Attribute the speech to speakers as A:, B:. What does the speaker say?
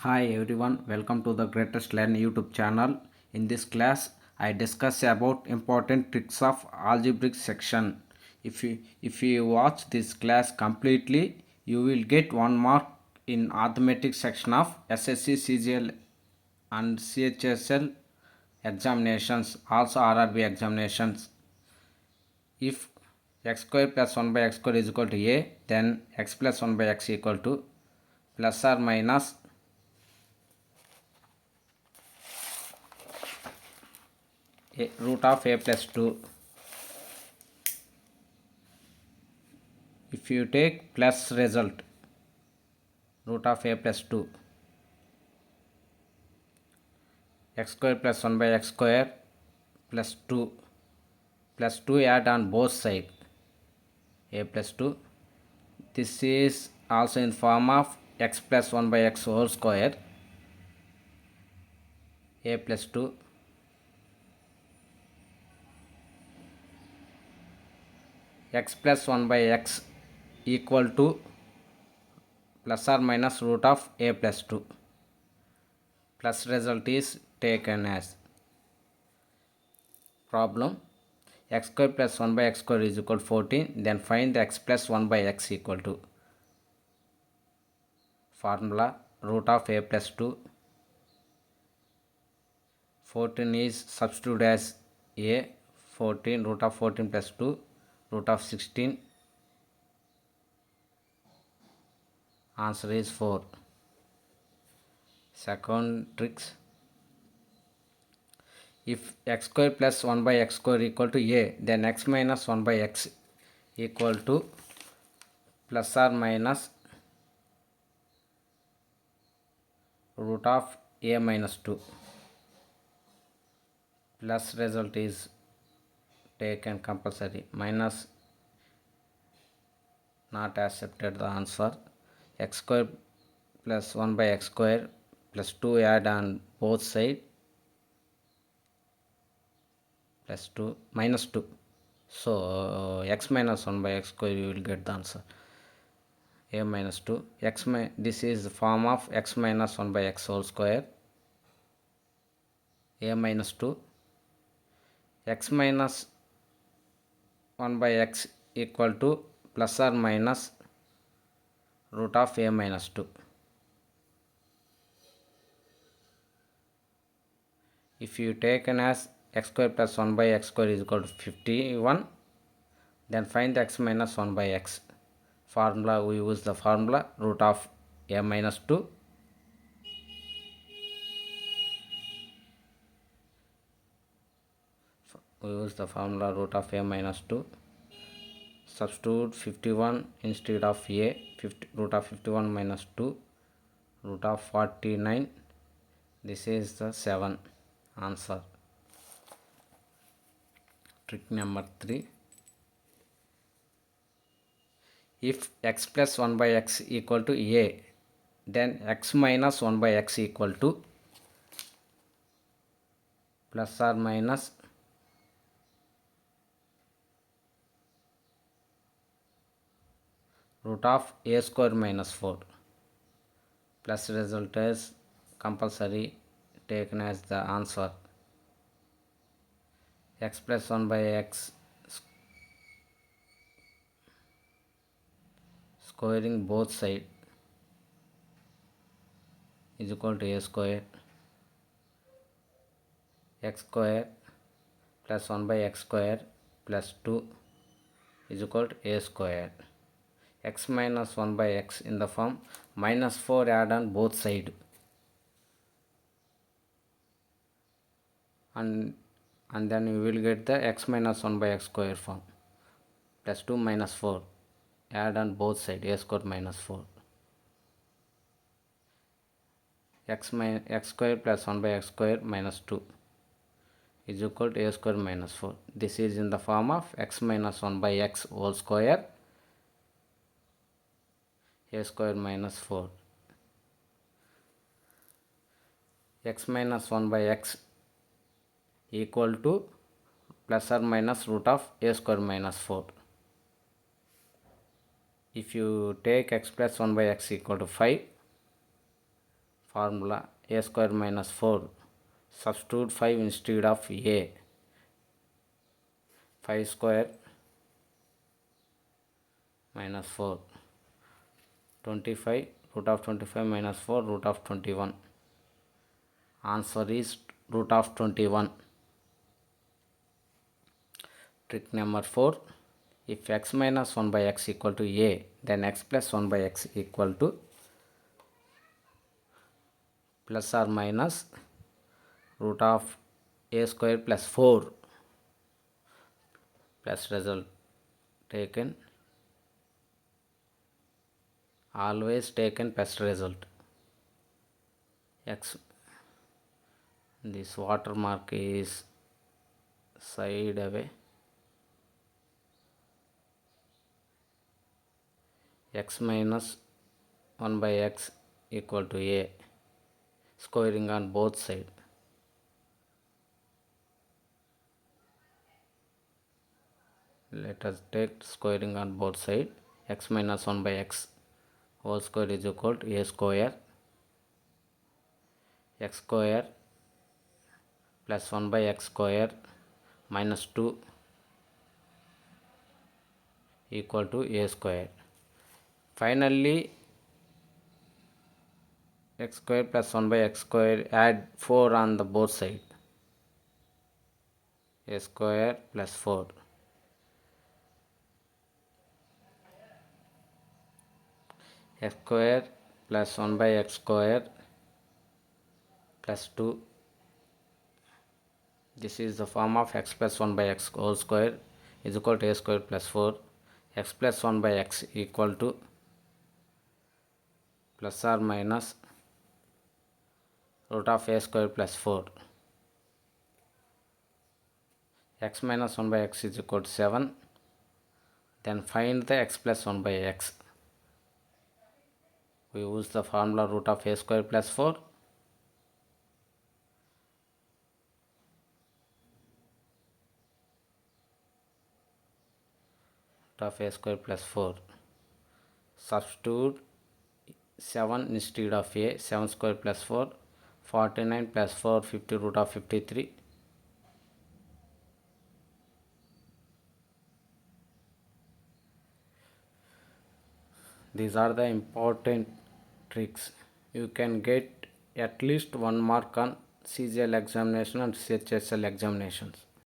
A: Hi everyone, welcome to the Greatest Learn YouTube channel. In this class, I discuss about important tricks of algebraic section. If you watch this class completely, you will get 1 mark in arithmetic section of SSC, CGL and CHSL examinations, also RRB examinations. If x square plus 1 by x square is equal to a, then x plus 1 by x equal to plus or minus root of a plus 2. If you take plus result, root of a plus 2, x square plus 1 by x square plus 2 add on both sides, a plus 2. This is also in form of x plus 1 by x whole square, a plus 2, x plus 1 by x equal to plus or minus root of a plus 2. Plus result is taken as problem. X square plus 1 by x square is equal to 14. Then find the x plus 1 by x equal to formula root of a plus 2. 14 is substituted as a. 14 root of 14 plus 2 root of 16. Answer is 4. Second tricks. If x square plus 1 by x square equal to a, then x minus 1 by x equal to plus or minus root of a minus 2. Plus result is taken compulsory, minus not accepted the answer. X square plus 1 by x square plus 2 add on both side, plus 2 minus 2. So x minus 1 by x square, you will get the answer a minus 2. This is the form of x minus 1 by x whole square, a minus 2. X minus 1 by x equal to plus or minus root of a minus 2. If you taken as x square plus 1 by x square is equal to 51, then find the x minus 1 by x. Formula, we use the formula root of a minus 2. We use the formula root of a minus 2. Substitute 51 instead of a. Root of 51 minus 2 root of 49. This is the 7 answer. Trick number 3. If x plus 1 by x equal to a, then x minus 1 by x equal to plus or minus root of a square minus 4. Plus result is compulsory taken as the answer. X plus 1 by x squaring both sides is equal to a square. X square plus 1 by x square plus 2 is equal to a square. X minus 1 by x in the form minus 4 add on both sides, and then we will get the x minus 1 by x square form, plus 2 minus 4 add on both sides, a square minus 4. X square plus 1 by x square minus 2 is equal to a square minus 4. This is in the form of x minus 1 by x whole square, a square minus 4. X minus 1 by x equal to plus or minus root of a square minus 4. If you take x plus 1 by x equal to 5, formula a square minus 4. Substitute 5 instead of a. 5 square minus 4. 25 root of 25 minus 4 root of 21. Answer is root of 21. Trick number 4. If x minus 1 by x equal to a, then x plus 1 by x equal to plus or minus root of a square plus 4 plus result taken, always taken plus result. X, this watermark is side away. X minus 1 by x equal to a, squaring on both sides. Let us take squaring on both sides. X minus 1 by x whole square is equal to a square. X square plus 1 by x square minus 2 equal to a square. Finally, x square plus 1 by x square, add 4 on the both sides. A square plus 4. X square plus 1 by x square plus 2. This is the form of x plus 1 by x whole square is equal to a square plus 4. X plus 1 by x equal to plus or minus root of a square plus 4. X minus 1 by x is equal to 7. Then find the x plus 1 by x. We use the formula root of a square plus 4. Root of a square plus 4. Substitute 7 instead of a. 7 square plus 4. 49 plus 4 50 root of 53. These are the important tricks. You can get at least 1 mark on CGL examination and CHSL examinations.